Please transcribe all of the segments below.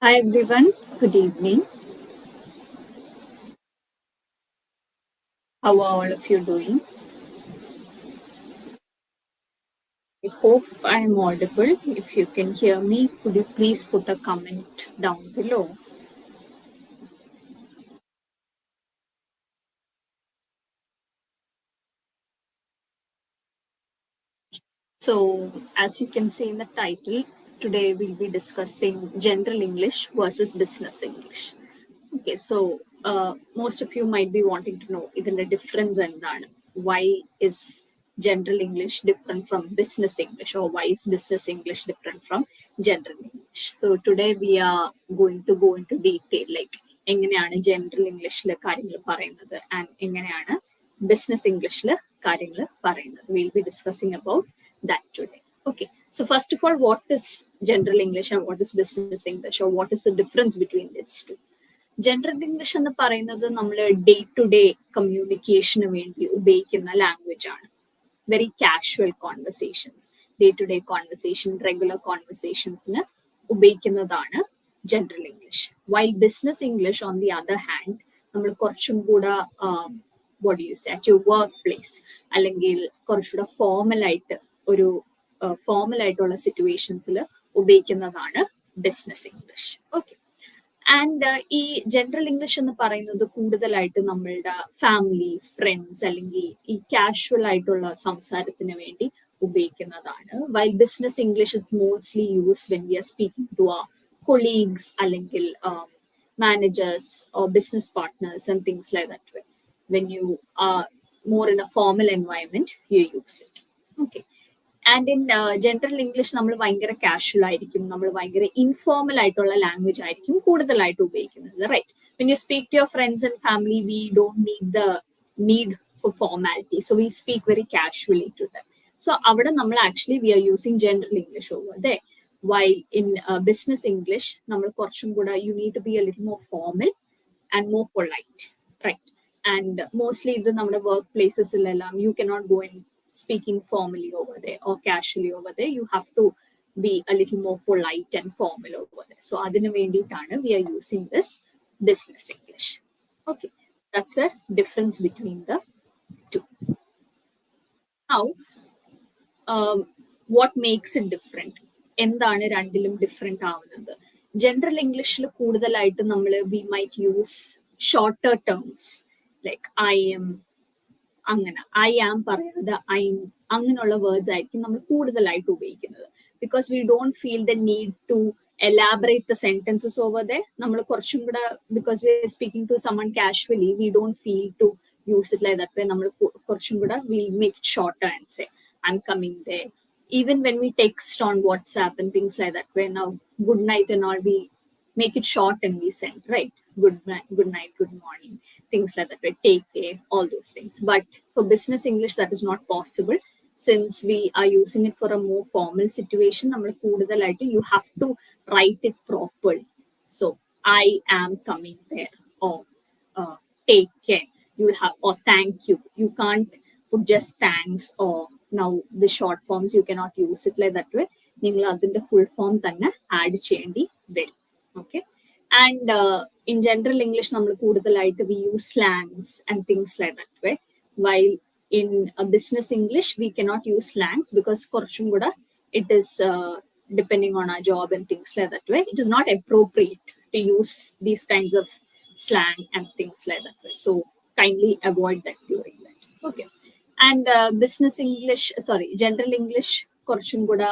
Hi everyone, good evening. How are all of you doing? I hope I am audible. If you can hear me, could you please put a comment down below? So, as you can see in the title, today we'll be discussing general English versus business English. Okay, so most of you might be wanting to know ഇതിന്റെ difference എന്താണ്? Why is general English different from business English, or why is business English different from general English? So today we are going to go into detail, like എങ്ങനെയാണ് general ഇംഗ്ലീഷിൽ കാര്യങ്ങൾ പറയുന്നത് and എങ്ങനെയാണ് business ഇംഗ്ലീഷിൽ കാര്യങ്ങൾ പറയുന്നത്. We'll be discussing about that today. Okay, so first of all, what is general English and what is business English, or what is the difference between these two? General English എന്ന് പറയുന്നത് നമ്മൾ day to day കമ്മ്യൂണിക്കേഷന് വേണ്ടി ഉപയോഗിക്കുന്ന language ആണ്. Very casual conversations, day to day conversation, regular കോൺവെർസേഷൻസിന് ഉപയോഗിക്കുന്നതാണ് general English. While business English on the other hand നമ്മൾ കുറച്ചും കൂടെ what do you say, at your workplace അല്ലെങ്കിൽ കുറച്ചുകൂടെ ഫോർമലായിട്ട് ഒരു ഫോർമൽ ആയിട്ടുള്ള സിറ്റുവേഷൻസിൽ ഉപയോഗിക്കുന്നതാണ് ബിസിനസ് ഇംഗ്ലീഷ്. ഓക്കെ, ആൻഡ് ഈ ജനറൽ ഇംഗ്ലീഷ് എന്ന് പറയുന്നത് കൂടുതലായിട്ട് നമ്മളുടെ ഫാമിലി, ഫ്രണ്ട്സ് അല്ലെങ്കിൽ ഈ കാഷ്വൽ ആയിട്ടുള്ള സംസാരത്തിന് വേണ്ടി ഉപയോഗിക്കുന്നതാണ്. While business English is mostly use when we are speaking to our colleagues അല്ലെങ്കിൽ managers or business partners and things like that. When you are more in a formal environment, you use it. Okay. And in general English നമ്മൾ ഭയങ്കര casual ആയിരിക്കും, നമ്മൾ ഭയങ്കര informal ആയിട്ടുള്ള language ആയിരിക്കും കൂടുതലായിട്ട് ഉപയോഗിക്കുന്നത്. Right, when you speak to your friends and family, we don't need for formality, so we speak very casually to them. So അവിടെ നമ്മൾ actually we are using general English over there. Why in business English നമ്മൾ കുറച്ചും കൂടെ you need to be a little more formal and more polite. Right, and mostly ഇത് നമ്മുടെ work പ്ലേസസിലെല്ലാം you cannot go in speaking formally over there or casually over there. You have to be a little more polite and formal over there. So adinu venditana we are using this business English. Okay, that's a difference between the two. Now, what makes it different? എന്താണ് രണ്ടിലും different ആവുന്നത്? General ഇംഗ്ലീഷിൽ കൂടുതലായിട്ട് നമ്മൾ we might use shorter terms like I'm, അങ്ങനെ I am പറയുന്നത് I അങ്ങനെയുള്ള words ആയിരിക്കും നമ്മൾ കൂടുതലായിട്ട് ഉപയോഗിക്കുന്നത്. Because we don't feel the need to elaborate the sentences over the. നമ്മൾ കുറച്ചും കൂടെ, because we are speaking to someone casually, we don't feel to use it like that way. നമ്മൾ കുറച്ചും കൂടെ will make it shorter and say I'm coming there. Even when we text on WhatsApp and things like that, where now good night and all, we make it short and we send, right? Good night, good morning, things like that. Take care, all those things. But for business English, that is not possible. Since we are using it for a more formal situation, you have to write it properly. So, I am coming there, or take care. You will have, or thank you. You can't put just thanks, or now the short forms, you cannot use it like that way. നിങ്ങൾ അതിന്റെ full form തന്നെ add ചെയ്യേണ്ടി വരും. Okay, and in general English നമ്മൾ കൂടുതലായിട്ട് we use slangs and things like that way, while in business English we cannot use slangs because കുറച്ചും കൂടെ it is depending on our job and things like that way. It is not appropriate to use these kinds of slang and things like that way. So kindly avoid that during that. Okay, and business English, sorry, general English കുറച്ചും കൂടെ,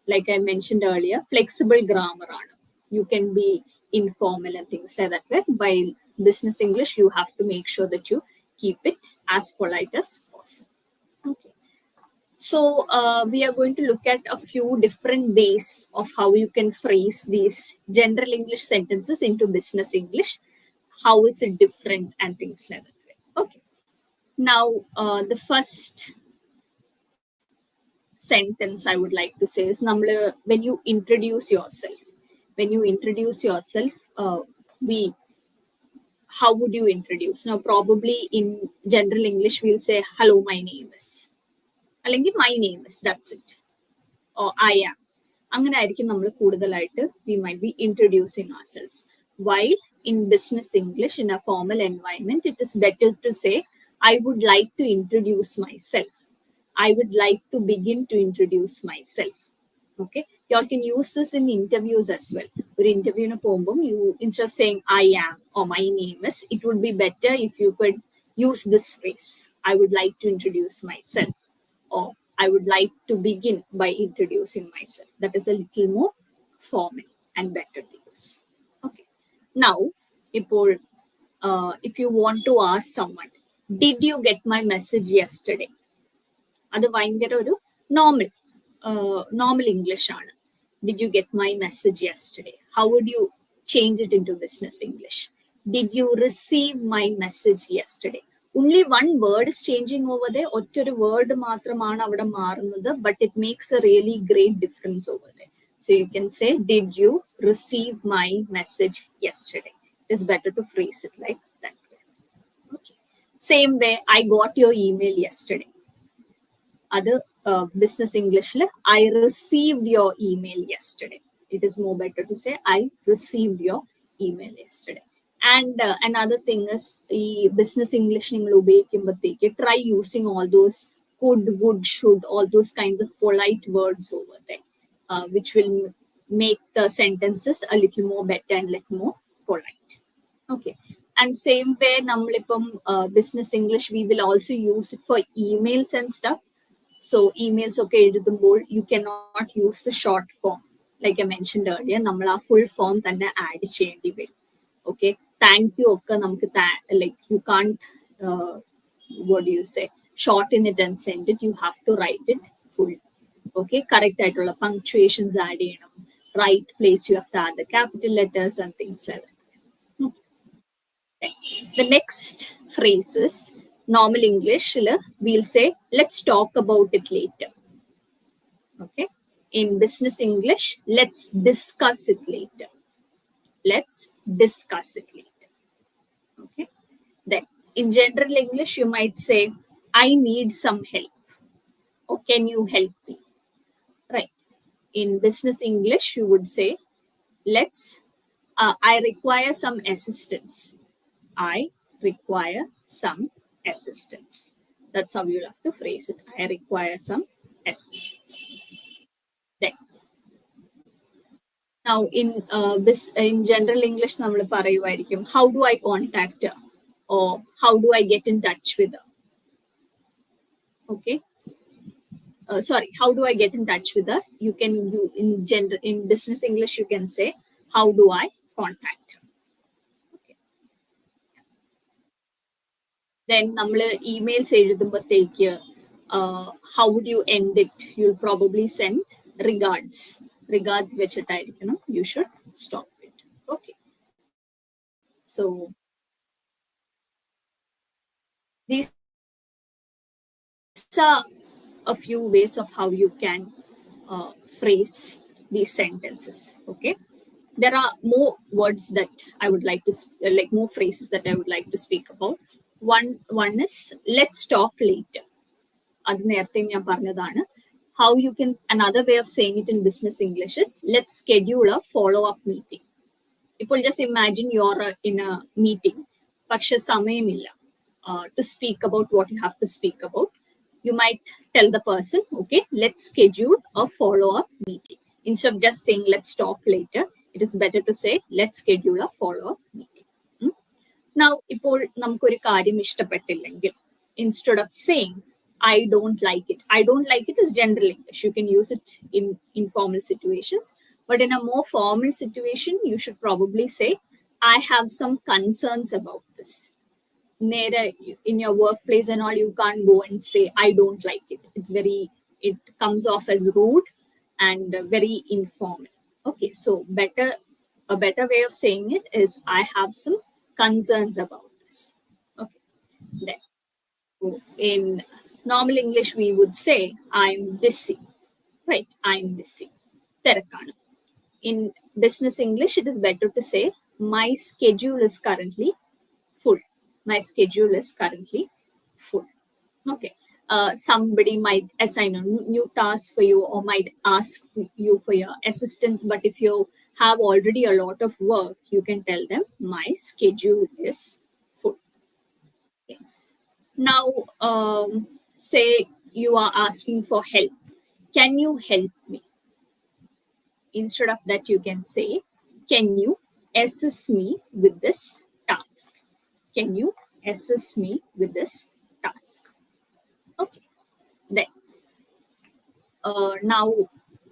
like I mentioned earlier, flexible grammar ആണ്. You can be informal and things like that way. While business English, you have to make sure that you keep it as polite as possible. Okay. So we are going to look at a few different ways of how you can phrase these general English sentences into business English. How is it different and things like that way. Okay. Now, the first sentence I would like to say is when you introduce yourself. When you introduce yourself, how would you introduce? Now, probably in general English, we'll say, hello, my name is. My name is, that's it. Or I am. അങ്ങനെ ആയിരിക്കും നമ്മൾ കൂടുതലായിട്ട് we might be introducing ourselves. While in business English, in a formal environment, it is better to say, I would like to introduce myself. I would like to begin to introduce myself. Okay, you all can use this in interviews as well. Or interview in a poem, you instead of saying I am or my name is, it would be better if you could use this phrase. I would like to introduce myself, or I would like to begin by introducing myself. That is a little more formal and better to use. Okay. Now, if you want to ask someone, did you get my message yesterday? അത് ഭയങ്കര ഒരു normal English ആണ്. Did you get my message yesterday? How would you change it into business English? Did you receive my message yesterday? Only one word is changing over there. ഒറ്റൊരു word മാത്രമാണ് അവിടെ മാറുന്നത്, but it makes a really great difference over there. So you can say, did you receive my message yesterday? It's better to phrase it like that way. Okay. Same way, I got your email yesterday. Other business English, I received your email yesterday. It is more better to say, I received your email yesterday. And another thing is, business English try using all those could, would, should, all those kinds of polite words over there, which will make the sentences a little more better and little more polite. Okay. And same way, business English, we will also use it for emails and stuff. So emails, okay, you cannot use the short form. Like I mentioned earlier, നമ്മൾ ആ full form തന്നെ add ചെയ്യേണ്ടി വരും. Okay, thank you ഒക്കെ നമുക്ക് like you can't what do you say, shorten it and send it. You have to write it full. Okay, correct ആയിട്ടുള്ള punctuations add ചെയ്യണം. Right place you have to add the capital letters and things like that. Okay. The next phrase is normal English, we'll say, let's talk about it later. Okay. In business English, let's discuss it later. Let's discuss it later. Okay. Then in general English, you might say, I need some help, or can you help me? Right. In business English, you would say, I require some assistance. I require some assistance. That's how you have to phrase it. I require some assistance. Then, now in general English, how do I contact her, or how do I get in touch with her? Okay. Sorry, how do I get in touch with her? You can do in business English, you can say, how do I contact her? Then emails എഴുതുമ്പോഴത്തേക്ക് how would you end it? You'll probably send regards. Regards വെച്ചിട്ടായിരിക്കണം. You should stop it. Okay. So these are a few ways of how you can phrase these sentences. Okay. There are more words that I would like to more phrases that I would like to speak about. One is, let's talk later. അത് നേരത്തെ ഞാൻ പറഞ്ഞതാണ്. How you can, another way of saying it in business English is, let's schedule a follow-up meeting. ഇപ്പോൾ just imagine you're in a meeting, പക്ഷെ സമയമില്ല to speak about what you have to speak about. You might tell the person, okay, let's schedule a follow-up meeting. Instead of just saying, let's talk later, it is better to say, let's schedule a follow-up meeting. Now, ഇപ്പോൾ നമുക്കൊരു കാര്യം ഇഷ്ടപ്പെട്ടില്ലെങ്കിൽ, instead of saying, I don't like it. I don't like it is general English. You can use it in informal situations. But in a more formal situation, you should probably say, I have some concerns about this. In your workplace and all, you can't go and say, I don't like it. It comes off as rude and very informal. Okay, so a better way of saying it is, I have some concerns about this. Okay, then in normal English, we would say, I'm busy. Right, I'm busy. Terakana. In business English, it is better to say, my schedule is currently full. My schedule is currently full. Okay. somebody might assign a new task for you or might ask you for your assistance. But if you have already a lot of work, you can tell them, my schedule is full. Okay. Now, say you are asking for help. Can you help me? Instead of that, you can say, can you assist me with this task? Can you assist me with this task? Okay. Then, now,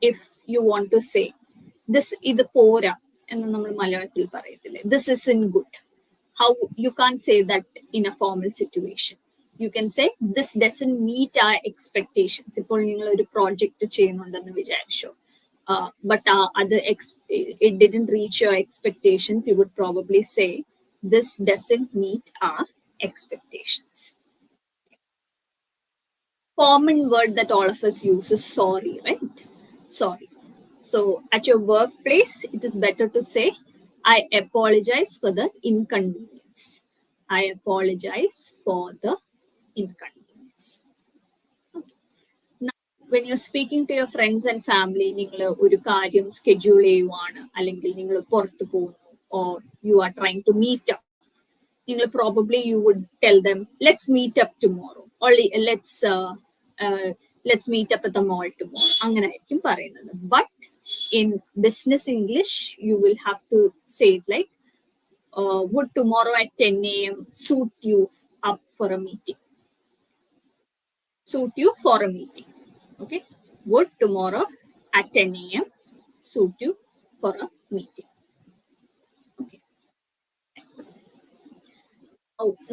if you want to say, this ഇത് പോരാ എന്ന് നമ്മൾ മലയാളത്തിൽ പറയത്തില്ലേ, this isn't good. How you can't say that in a formal situation. You can say this doesn't meet our expectations. ഇപ്പോൾ നിങ്ങൾ ഒരു project ചെയ്യുന്നുണ്ടെന്ന് വിചാരിച്ചോ, but it didn't reach your expectations, you would probably say this doesn't meet our expectations. Common word that all of us use is sorry, right? Sorry. So at your workplace, it is better to say, I apologize for the inconvenience. I apologize for the inconvenience. Okay. Now, when you're speaking to your friends and family, നിങ്ങൾ ഒരു കാര്യം schedule ചെയ്യുവാണ്, അല്ലെങ്കിൽ നിങ്ങൾ പുറത്തു പോകുന്നു, or you are trying to meet up, probably you would tell them, let's meet up tomorrow, or let's meet up at the mall tomorrow. അങ്ങനെ ആയിരിക്കും പറയുന്നത്. But in business English, you will have to say it like, would tomorrow at 10 a.m. suit you up for a meeting? Suit you for a meeting. Okay. Would tomorrow at 10 a.m. suit you for a meeting?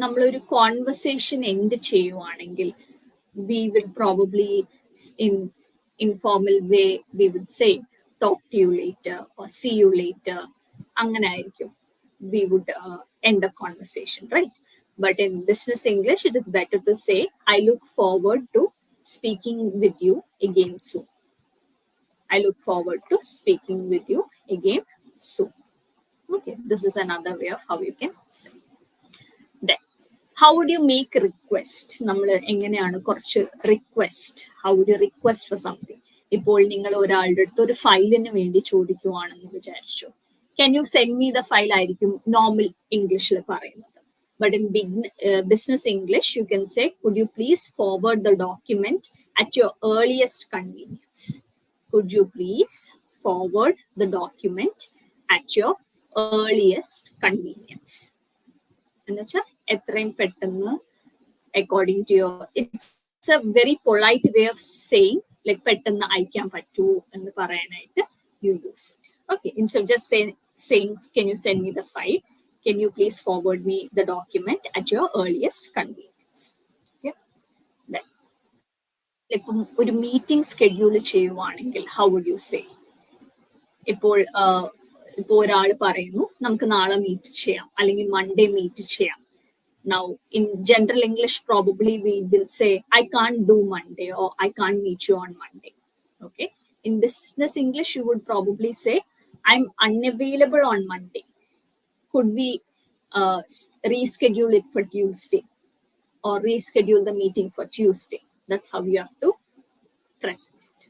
നമ്മളൊരു conversation end ചെയ്യുവാണെങ്കിൽ, we will probably in informal way we would say talk to you later or see you later. അങ്ങനെ ആയിരിക്കും we would end the conversation, right? But in business English, it is better to say, I look forward to speaking with you again soon. I look forward to speaking with you again soon. Okay, this is another way of how you can say. Then, how would you make a request? നമ്മൾ എങ്ങനെയാണ് കുറച്ച് request, how would you request for something? ഇപ്പോൾ നിങ്ങൾ ഒരാളുടെ അടുത്ത് ഒരു ഫയലിന് വേണ്ടി ചോദിക്കുവാണെന്ന് വിചാരിച്ചു, can you send me the file ആയിരിക്കും നോർമൽ ഇംഗ്ലീഷിൽ പറയുന്നത്. But in business English, you can say, could you please forward the document at your earliest convenience? Could you please forward the document at your earliest convenience? എന്നുവെച്ചാൽ എത്രയും പെട്ടെന്ന്, according to your, it's a very polite way of saying, like പെട്ടെന്ന് അയക്കാൻ പറ്റൂ എന്ന് പറയാനായിട്ട് you use it. Okay, instead of just saying, can you send me the file? Can you please forward me the document at your earliest convenience? Okay. Then, ഇപ്പം ഒരു meeting schedule ചെയ്യുവാണെങ്കിൽ, how would you say? ഇപ്പോൾ ഒരാൾ പറയുന്നു, നമുക്ക് നാളെ meet ചെയ്യാം, അല്ലെങ്കിൽ മൺഡേ മീറ്റ് ചെയ്യാം. Now, in general English, probably we will say, I can't do Monday, or I can't meet you on Monday. Okay. In business English, you would probably say, I'm unavailable on Monday. Could we reschedule it for Tuesday, or reschedule the meeting for Tuesday? That's how you have to present it.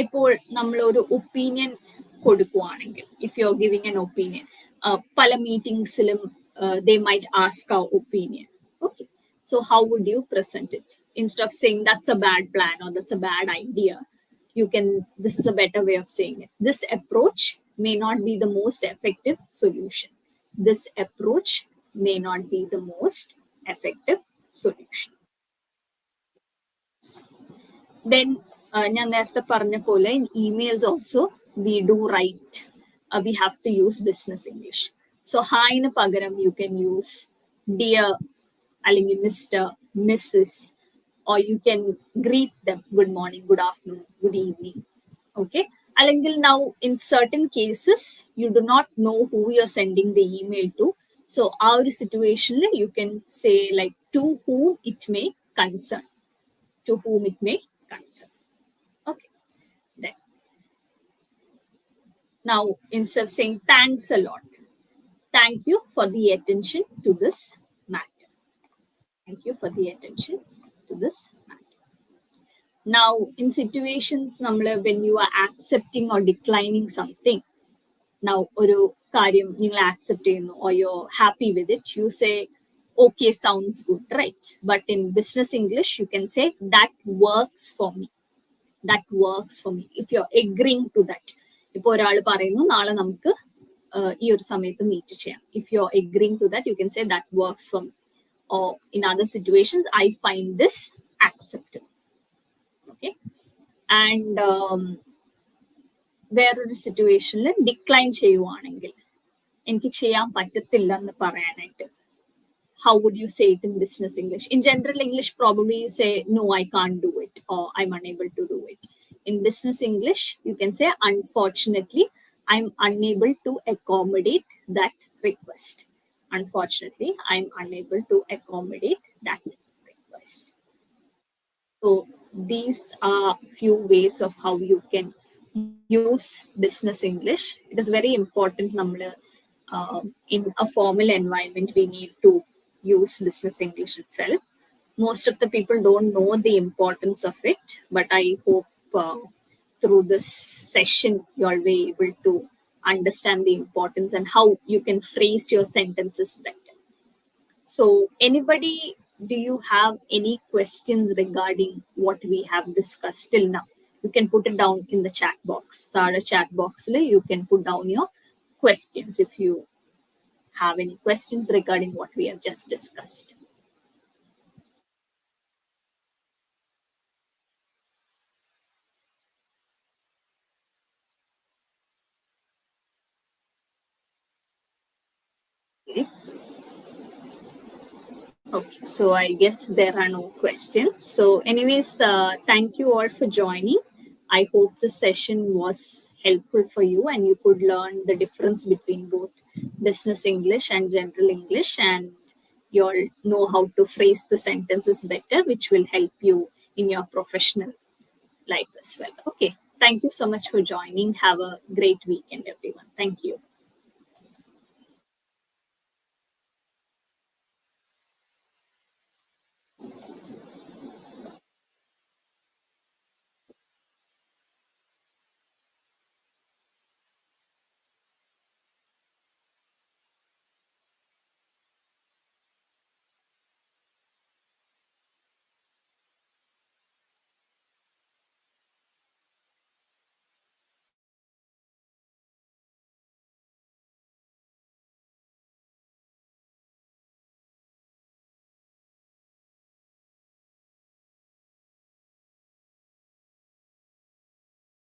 ഇപ്പോൾ നമ്മൾ ഒരു opinion കൊടുക്കുവാണെങ്കിൽ, if you're giving an opinion, പല മീറ്റിംഗ്സിലും they might ask our opinion. Okay, so how would you present it? Instead of saying that's a bad plan or that's a bad idea, this is a better way of saying it. This approach may not be the most effective solution. This approach may not be the most effective solution. Then, ഞാൻ നേരത്തെ പറഞ്ഞ പോലെ, in emails also we do write, we have to use business English. So hi'ന് പകരം you can use dear, അല്ലെങ്കിൽ Mr., Mrs., or you can greet them, good morning, good afternoon, good evening. Okay, അല്ലെങ്കിൽ now in certain cases you do not know who you're sending the email to, so ആ ഒരു സിറ്റുവേഷനിൽ you can say like, to whom it may concern. To whom it may concern. Okay. Then, now instead of saying thanks a lot, thank you for the attention to this matter. Thank you for the attention to this matter. Now, in situations, when you are accepting or declining something, now ഒരു കാര്യം നിങ്ങൾ accept ചെയ്യുന്നു or you're happy with it, you say, okay, sounds good, right? But in business English, you can say that works for me. That works for me. If you're agreeing to that. ഇപ്പോൾ ഒരാൾ പറയുന്നു നാളെ നമുക്ക് ഈ ഒരു സമയത്ത് meet ചെയ്യാം. If you're agreeing to that, you can say that works for me. Or in other situations, I find this acceptable. Okay. And വേറൊരു സിറ്റുവേഷനിൽ ഡിക്ലൈൻ ചെയ്യുവാണെങ്കിൽ എനിക്ക് ചെയ്യാൻ പറ്റത്തില്ല എന്ന് പറയാനായിട്ട്, how would you say it in business English? In general English, probably you say, no, I can't do it, or I'm unable to do it. In business English, you can say, unfortunately, I'm unable to accommodate that request. Unfortunately, I'm unable to accommodate that request. So these are few ways of how you can use business English. It is very important. In a formal environment, we need to use business English itself. Most of the people don't know the importance of it, but I hope through this session you'll be able to understand the importance and how you can phrase your sentences better. So, anybody, do you have any questions regarding what we have discussed till now? You can put it down in the chat box. The chat box, you can put down your questions if you have any questions regarding what we have just discussed. Okay. Okay, so I guess there are no questions. So, anyways, thank you all for joining. I hope the session was helpful for you and you could learn the difference between both business English and general English, and you'll know how to phrase the sentences better, which will help you in your professional life as well. Okay, thank you so much for joining. Have a great weekend, everyone. Thank you.